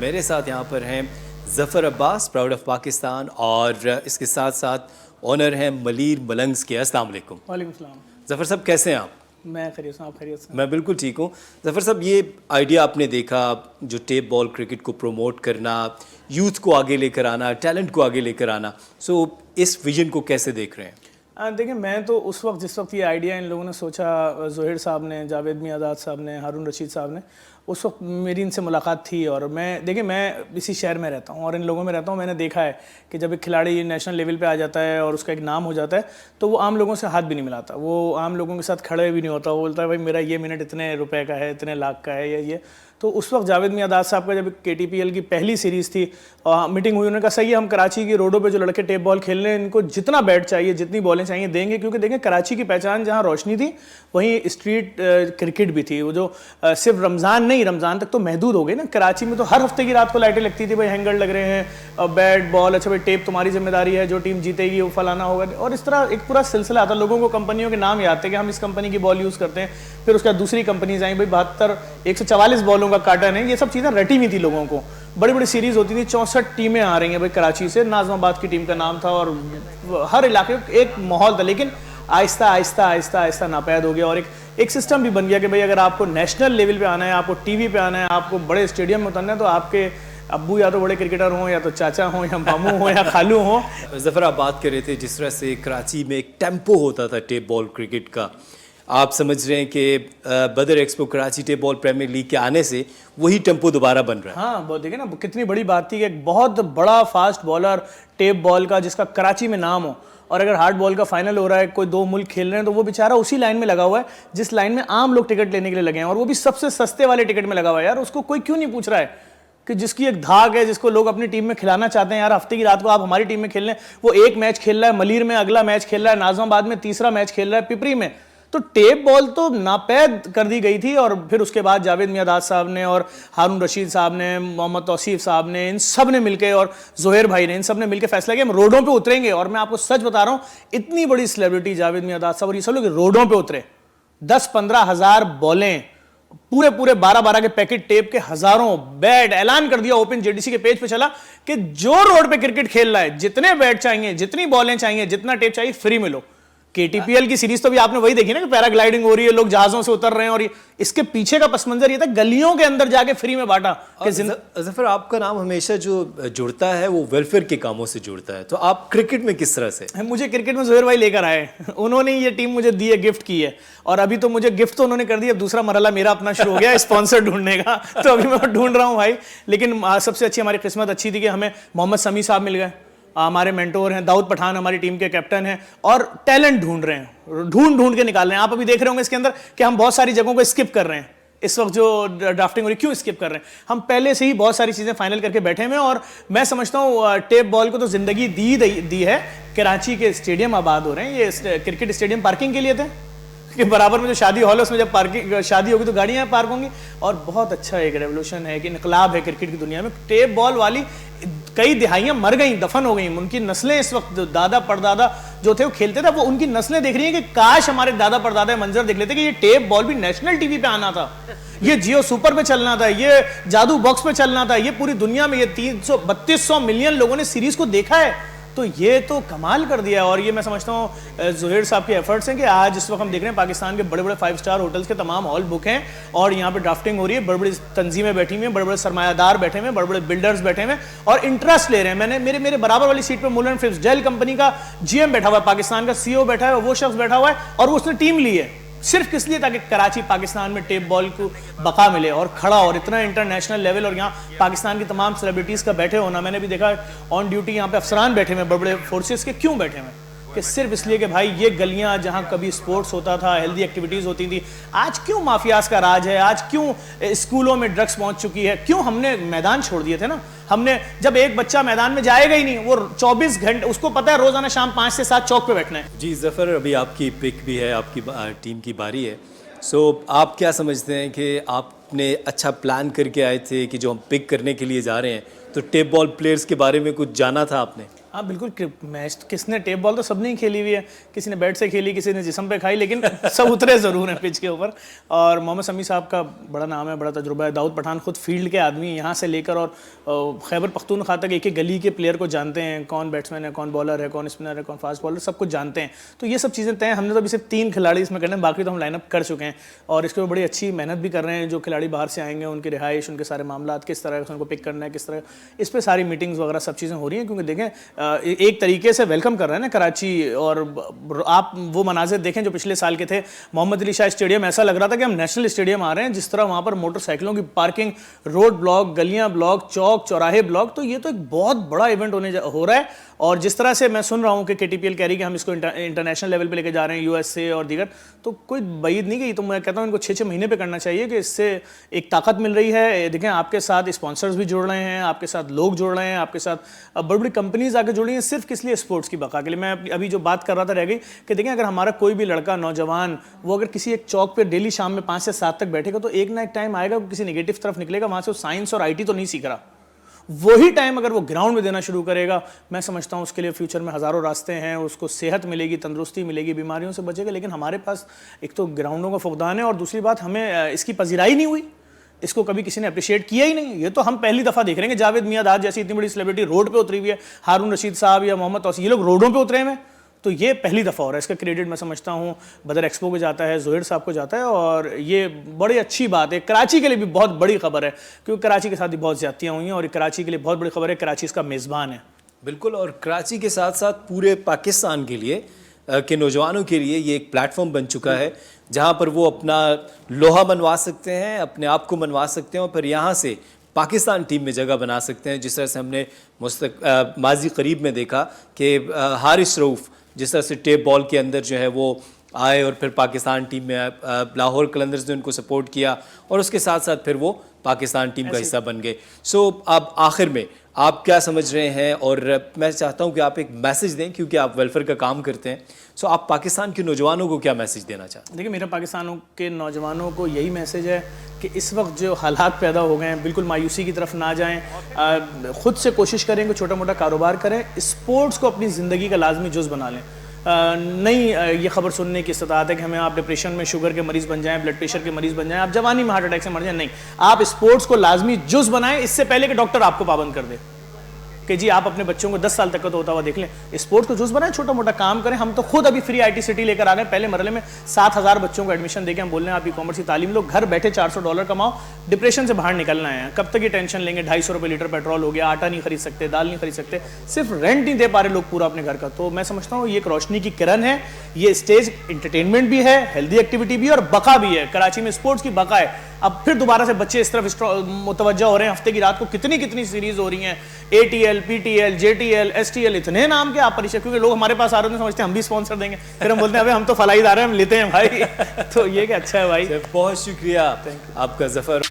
मेरे साथ यहाँ पर हैं ज़फ़र अब्बास, प्राउड ऑफ पाकिस्तान, और इसके साथ साथ ऑनर हैं मलीर मलंग्स के। अस्सलाम वालेकुम। वालेकुम सलाम। ज़फ़र साहब कैसे हैं आप? मैं खैरियत हूँ, आप खैरियत से? मैं बिल्कुल ठीक हूँ। ज़फ़र साहब, ये आइडिया आपने देखा जो टेप बॉल क्रिकेट को प्रमोट करना, यूथ को आगे लेकर आना, टैलेंट को आगे लेकर आना, सो इस विजन को कैसे देख रहे हैं? देखिए, मैं तो उस वक्त जिस वक्त ये आइडिया इन लोगों ने सोचा, ज़ोहैर साहब ने, जावेद मियाँदाद साहब ने, हारून रशीद साहब ने, उस वक्त मेरी इनसे मुलाकात थी। और मैं इसी शहर में रहता हूँ और इन लोगों में रहता हूँ। मैंने देखा है कि जब एक खिलाड़ी नेशनल लेवल पे आ जाता है और उसका एक नाम हो जाता है तो वो आम लोगों से हाथ भी नहीं मिलाता, वो आम लोगों के साथ खड़े भी नहीं होता। वो बोलता है भाई मेरा ये मिनट इतने रुपए का है, इतने लाख का है, या ये। तो उस वक्त जावेद मियाँदाद साहब का जब KTPL की पहली सीरीज़ थी, मीटिंग हुई, उन्होंने कहा सही है, हम कराची की रोडों पे जो लड़के टेप बॉल खेल रहे हैं इनको जितना बैट चाहिए, जितनी बॉलें चाहिए देंगे, क्योंकि देखें कराची की पहचान जहाँ रोशनी थी वहीं स्ट्रीट क्रिकेट भी थी। वो जो सिर्फ रमज़ान नहीं, रमज़ान तक तो महदूद हो गई ना। कराची में तो हर हफ्ते की रात को लाइटें लगती थी, भाई हैंगर लग रहे हैं, बैट बॉल, अच्छा भाई टेप तुम्हारी जिम्मेदारी है, जो टीम जीतेगी वो फलाना होगा। और इस तरह एक पूरा सिलसिला आता। लोगों को कंपनियों के नाम याद थे कि हम इस कंपनी की बॉल यूज़ करते हैं, फिर उसके बाद दूसरी कंपनीज आई, भाई 72 144 बॉलों का कार्टन है। ये सब चीज़ें रटी हुई थी लोगों को। बड़ी बड़ी सीरीज होती थी, 64 टीमें आ रही हैं भाई कराची से, नाज़माबाद की टीम का नाम था और हर इलाके का एक माहौल था। लेकिन आहिस्ता आहिस्ता आहिस्ता आहिस्ता नापैद हो गया और एक सिस्टम भी बन गया कि भाई अगर आपको नेशनल लेवल पे आना है, आपको टीवी पे आना है, आपको बड़े स्टेडियम में उतरना है, तो आपके अब्बू या तो बड़े क्रिकेटर हों, या तो चाचा हों, या मामू हों, या खालू हों। ज़फ़र, आप बात कर रहे थे जिस तरह से कराची में एक टेम्पो होता था टेप बॉल क्रिकेट का, आप समझ रहे हैं कि Badar expo Karachi tape ball premier league के आने से वही टेम्पो दोबारा बन रहा है। हाँ, बहुत देखिए ना कितनी बड़ी बात थी कि एक बहुत बड़ा फास्ट बॉलर टेप बॉल का जिसका कराची में नाम हो, और अगर हार्ड बॉल का फाइनल हो रहा है, कोई दो मुल्क खेल रहे हैं, तो वो बेचारा उसी लाइन में लगा हुआ है जिस लाइन में आम लोग टिकट लेने के लिए लगे हैं, और वो भी सबसे सस्ते वाले टिकट में लगा हुआ है। यार उसको कोई क्यों नहीं पूछ रहा है कि जिसकी एक धाक है, जिसको लोग अपनी टीम में खिलाना चाहते हैं, यार हफ्ते की रात को आप हमारी टीम में खेल रहे हैं, वो एक मैच खेल रहा है मलीर में, अगला मैच खेल रहा है नाज़माबाद में, तीसरा मैच खेल रहा है पिपरी में। तो टेप बॉल तो नापैद कर दी गई थी। और फिर उसके बाद जावेद मियाँदाद साहब ने और हारून रशीद साहब ने, मोहम्मद तौसीफ साहब ने, इन सब ने मिलकर, और ज़ोहैर भाई ने, इन सब ने मिलकर फैसला किया हम रोडों पे उतरेंगे। और मैं आपको सच बता रहा हूँ, इतनी बड़ी सेलिब्रिटी जावेद मियाँदाद साहब और ये सब लोग रोडों पे उतरे, 10-15 हज़ार बॉलें, पूरे 12-12 के पैकेट टेप के, हजारों बैट, ऐलान कर दिया, ओपन JDC के पेज पे चला कि जो रोड पे क्रिकेट खेल रहा है, जितने बैट चाहिए, जितनी बॉलें चाहिए, जितना टेप चाहिए, फ्री में लो। KTPL की सीरीज तो भी आपने वही देखी ना कि पैराग्लाइडिंग हो रही है, लोग जहाजों से उतर रहे हैं, और इसके पीछे का पस मंजर ये था, गलियों के अंदर जाके फ्री में बांटा। ज़फ़र, आपका नाम हमेशा जो जुड़ता है वो वेलफेयर के कामों से जुड़ता है, तो आप क्रिकेट में किस तरह से? मुझे क्रिकेट में ज़ोहैर भाई लेकर आए, उन्होंने ये टीम मुझे दी है, गिफ्ट की है, और अभी तो मुझे गिफ्ट तो उन्होंने कर दी, अब दूसरा मरहला मेरा अपना शुरू हो गया स्पॉन्सर ढूंढने का। तो अभी मैं ढूंढ रहा हूँ भाई। लेकिन सबसे अच्छी हमारी किस्मत अच्छी थी कि हमें मोहम्मद समी साहब मिल गए, हमारे मेंटोर हैं। दाऊद पठान हमारी टीम के कैप्टन हैं, और टैलेंट ढूंढ रहे हैं, ढूंढ के निकाल रहे हैं। आप अभी देख रहे होंगे इसके अंदर कि हम बहुत सारी जगहों को स्किप कर रहे हैं इस वक्त जो ड्राफ्टिंग हो रही है। क्यों स्किप कर रहे हैं? हम पहले से ही बहुत सारी चीज़ें फाइनल करके बैठे हुए हैं, और मैं समझता हूँ टेप बॉल को तो ज़िंदगी दी है। कराची के स्टेडियम आबाद हो रहे हैं, ये क्रिकेट स्टेडियम पार्किंग के लिए थे कि बराबर में जो शादी हॉल है उसमें जब पार्किंग शादी होगी तो गाड़ियाँ पार्क होंगी। और बहुत अच्छा एक रेवोल्यूशन है, कि इनकलाब है क्रिकेट की दुनिया में। टेप बॉल वाली कई दिहाइयाँ मर गई, दफन हो गई, उनकी नस्लें इस वक्त, दादा परदादा जो थे वो खेलते थे, वो उनकी नस्लें देख रही हैं कि काश हमारे दादा परदादा मंजर देख लेते कि ये टेप बॉल भी नेशनल टीवी पे आना था, ये जियो सुपर पे चलना था, ये जादू बॉक्स पे चलना था, ये पूरी दुनिया में ये 332 मिलियन लोगों ने सीरीज को देखा है। तो ये तो कमाल कर दिया है। और ये मैं समझता हूँ ज़ोहैर साहब के एफर्ट्स हैं कि आज इस वक्त हम देख रहे हैं पाकिस्तान के बड़े बड़े 5 स्टार होटल्स के तमाम हॉल बुक हैं, और यहाँ पे ड्राफ्टिंग हो रही है, बड़ी बड़ी तंजीमें बैठी हुई हैं, बड़े बड़े सरमायादार बैठे हुए हैं, बड़े बड़े बिल्डर्स बैठे हुए हैं, और इंटरेस्ट ले रहे हैं। मेरे बराबर वाली सीट पर मुलन फिल्म्स डेल कंपनी का GM बैठा हुआ है, पाकिस्तान का CEO बैठा है, वो शख्स बैठा हुआ है, और वो उसने टीम ली है सिर्फ किस लिए, ताकि कराची पाकिस्तान में टेप बॉल को बका मिले और खड़ा, और इतना इंटरनेशनल लेवल, और यहाँ पाकिस्तान की तमाम सेलिब्रिटीज़ का बैठे होना। मैंने भी देखा ऑन ड्यूटी यहाँ पे अफसरान बैठे हुए, बड़े बड़े फोर्सेस के। क्यों बैठे हुए? कि सिर्फ इसलिए कि भाई ये गलियां जहां कभी स्पोर्ट्स होता था, हेल्दी एक्टिविटीज़ होती थी, आज क्यों माफियाज का राज है, आज क्यों स्कूलों में ड्रग्स पहुंच चुकी है, क्यों हमने मैदान छोड़ दिए थे ना। हमने जब एक बच्चा मैदान में जाएगा ही नहीं, वो 24 घंटे उसको पता है रोजाना शाम 5 से 7 चौक पे बैठना है। जी ज़फ़र, अभी आपकी पिक भी है, आपकी टीम की बारी है। सो आप क्या समझते हैं कि आपने अच्छा प्लान करके आए थे कि जो हम पिक करने के लिए जा रहे हैं, तो टेप बॉल प्लेयर्स के बारे में कुछ जाना था आपने? हाँ बिल्कुल, मैच किसने टेप बॉल तो सबने ही खेली हुई है, किसी ने बैट से खेली, किसी ने जिस्म पे खाई, लेकिन सब उतरे ज़रूर हैं पिच के ऊपर। और मोहम्मद शमी साहब का बड़ा नाम है, बड़ा तजुर्बा है। दाऊद पठान खुद फील्ड के आदमी हैं, यहाँ से लेकर और खैबर पख्तूनख्वा तक एक एक गली के प्लेयर को जानते हैं, कौन बैट्समैन है, कौन बॉलर है, कौन स्पिनर है, कौन फास्ट बॉलर, सब कुछ जानते हैं। तो ये सब चीज़ें तय, हमने तो अभी सिर्फ 3 खिलाड़ी इसमें करने हैं, बाकी तो हम लाइनअप कर चुके हैं और इसके ऊपर बड़ी अच्छी मेहनत भी कर रहे हैं। जो खिलाड़ी बाहर से आएंगे उनकी रिहाइश, उनके सारे मामला, किस तरह से उनको पिक करना है, किस तरह, इस पर सारी मीटिंग्स वगैरह सब चीज़ें हो रही हैं। क्योंकि देखें एक तरीके से वेलकम कर रहे हैं ना कराची, और आप वो मनाजिर देखें जो पिछले साल के थे। मोहम्मद अली शाह स्टेडियम ऐसा लग रहा था कि हम नेशनल स्टेडियम आ रहे हैं, जिस तरह वहाँ पर मोटरसाइकिलों की पार्किंग, रोड ब्लॉक, गलियाँ ब्लॉक, चौक चौराहे ब्लॉक। तो ये तो एक बहुत बड़ा इवेंट हो रहा है। और जिस तरह से मैं सुन रहा हूँ कि KTPL कह रही कि हम इसको इंटरनेशनल लेवल पे लेके जा रहे हैं, USA और दीगर, तो कोई बैद नहीं गई। तो मैं कहता हूँ इनको 6-6 महीने पे करना चाहिए कि इससे एक ताकत मिल रही है। देखें आपके साथ स्पॉन्सर्स भी जुड़ रहे हैं, आपके साथ लोग जुड़ रहे हैं, आपके साथ बड़ी बड़ी कंपनीज आके जुड़ रही हैं, सिर्फ किस लिए, स्पोर्ट्स की बका के लिए। मैं अभी जो बात कर रहा था रह गई कि देखें अगर हमारा कोई भी लड़का, नौजवान, वो अगर किसी एक चौक पर डेली शाम में 5 से 7 तक बैठेगा तो एक ना एक टाइम आएगा वो किसी नेगेटिव तरफ निकलेगा, वहाँ से वो साइंस और IT तो नहीं सीख रहा। वही टाइम अगर वो ग्राउंड में देना शुरू करेगा, मैं समझता हूँ उसके लिए फ्यूचर में हज़ारों रास्ते हैं, उसको सेहत मिलेगी, तंदुरुस्ती मिलेगी, बीमारियों से बचेगा। लेकिन हमारे पास एक तो ग्राउंडों का फुकदान है और दूसरी बात हमें इसकी पजीराई नहीं हुई, इसको कभी किसी ने अप्रिशिएट किया ही नहीं। ये तो हम पहली दफ़ा देख रहे हैं कि जावेद मियादाद जैसी इतनी बड़ी सेलिब्रिटी रोड पे उतरी हुई है, हारून रशीद साहब या मोहम्मद तौसीफ, ये लोग रोडों पे उतरे हैं। तो ये पहली दफ़ा हो रहा है। इसका क्रेडिट मैं समझता हूँ बदर एक्सपो को जाता है, जोहर साहब को जाता है, और ये बड़ी अच्छी बात है। कराची के लिए भी बहुत बड़ी खबर है, क्योंकि कराची के साथ भी बहुत ज़्यादतियाँ हुई हैं और कराची के लिए बहुत बड़ी खबर है। कराची इसका मेज़बान है। बिल्कुल, और कराची के साथ साथ पूरे पाकिस्तान के लिए के नौजवानों के लिए ये एक प्लेटफॉर्म बन चुका है जहाँ पर वो अपना लोहा मनवा सकते हैं, अपने आप को मनवा सकते हैं और फिर यहाँ से पाकिस्तान टीम में जगह बना सकते हैं। जिस तरह से हमने माजी करीब में देखा कि हारिस रऊफ़ जिस तरह से टेप बॉल के अंदर जो है वो आए और फिर पाकिस्तान टीम में लाहौर कलंदर्स ने उनको सपोर्ट किया और उसके साथ साथ फिर वो पाकिस्तान टीम का हिस्सा बन गए। सो अब आखिर में आप क्या समझ रहे हैं, और मैं चाहता हूं कि आप एक मैसेज दें क्योंकि आप वेलफेयर का काम करते हैं। सो आप पाकिस्तान के नौजवानों को क्या मैसेज देना चाहते हैं? देखिए, मेरा पाकिस्तान के नौजवानों को यही मैसेज है कि इस वक्त जो हालात पैदा हो गए हैं, बिल्कुल मायूसी की तरफ ना जाएं, खुद से कोशिश करें कि छोटा मोटा कारोबार करें, स्पोर्ट्स को अपनी ज़िंदगी का लाजमी जुज़ बना लें। नहीं ये खबर सुनने की इस्तात है कि हमें आप डिप्रेशन में शुगर के मरीज़ बन जाएं, ब्लड प्रेशर के मरीज़ बन जाएं, आप जवानी में हार्ट अटैक से मर जाएं। नहीं, आप स्पोर्ट्स को लाजमी जुज़ बनाएं, इससे पहले कि डॉक्टर आपको पाबंद कर दे कि जी आप अपने बच्चों को 10 साल तक का तो होता हुआ देख लें। स्पोर्ट्स को जुज़ बनाएं, छोटा मोटा काम करें। हम तो खुद अभी फ्री IT सिटी लेकर आ गए। पहले मरले में 7,000 बच्चों को एडमिशन देके हम बोल रहे हैं आप ई-कॉमर्स की तालीम लो, घर बैठे $400 कमाओ, डिप्रेशन से बाहर निकलना है। कब तक ये टेंशन लेंगे? 250 रुपये लीटर पेट्रोल हो गया, आटा नहीं खरीद सकते, दाल नहीं खरीद सकते, सिर्फ रेंट नहीं दे पा रहे लोग पूरा अपने घर का। तो मैं समझता हूँ ये एक रोशनी की किरण है। ये स्टेज एंटरटेनमेंट भी है, हेल्दी एक्टिविटी भी है और बका भी है। कराची में स्पोर्ट्स की बका है। अब फिर दोबारा से बच्चे इस तरफ मुतवज्जा हो रहे हैं। हफ्ते की रात को कितनी कितनी सीरीज हो रही हैं, ATL, PTL, JTL, STL, इतने नाम के आप परिचय, क्योंकि लोग हमारे पास आ रहे हैं समझते हैं हम भी स्पॉन्सर देंगे, फिर हम बोलते हैं अबे हम तो फलाईदार हैं, हम लेते हैं भाई। तो ये क्या अच्छा है भाई। बहुत शुक्रिया आपका जफर।